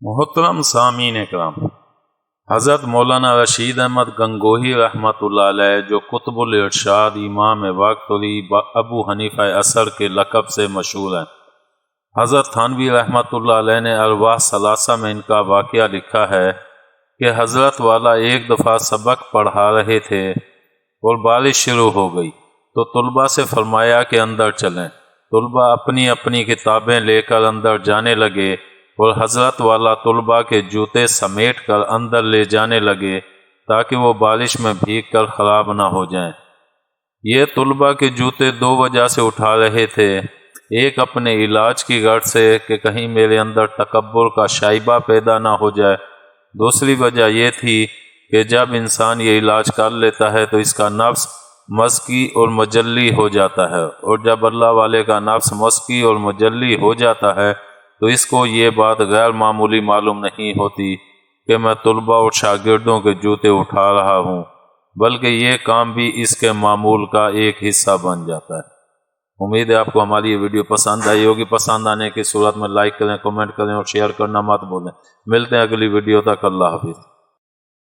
محترم سامعین اکرام، حضرت مولانا رشید احمد گنگوہی رحمۃ اللہ علیہ جو قطب الارشاد امام وقت ابو حنیفہ اثر کے لقب سے مشہور ہیں، حضرت تھانوی رحمۃ اللہ علیہ نے ارواح ثلاثہ میں ان کا واقعہ لکھا ہے کہ حضرت والا ایک دفعہ سبق پڑھا رہے تھے اور بارش شروع ہو گئی تو طلباء سے فرمایا کہ اندر چلیں۔ طلباء اپنی اپنی کتابیں لے کر اندر جانے لگے اور حضرت والا طلباء کے جوتے سمیٹ کر اندر لے جانے لگے تاکہ وہ بارش میں بھیگ کر خراب نہ ہو جائیں۔ یہ طلباء کے جوتے دو وجہ سے اٹھا رہے تھے، ایک اپنے علاج کی غرض سے کہ کہیں میرے اندر تکبر کا شائبہ پیدا نہ ہو جائے، دوسری وجہ یہ تھی کہ جب انسان یہ علاج کر لیتا ہے تو اس کا نفس مسکی اور مجلی ہو جاتا ہے، اور جب اللہ والے کا نفس مسکی اور مجلی ہو جاتا ہے تو اس کو یہ بات غیر معمولی معلوم نہیں ہوتی کہ میں طلباء اور شاگردوں کے جوتے اٹھا رہا ہوں، بلکہ یہ کام بھی اس کے معمول کا ایک حصہ بن جاتا ہے۔ امید ہے آپ کو ہماری یہ ویڈیو پسند آئی ہوگی۔ پسند آنے کی صورت میں لائک کریں، کمنٹ کریں اور شیئر کرنا مت بھولیں۔ ملتے ہیں اگلی ویڈیو تک۔ اللہ حافظ۔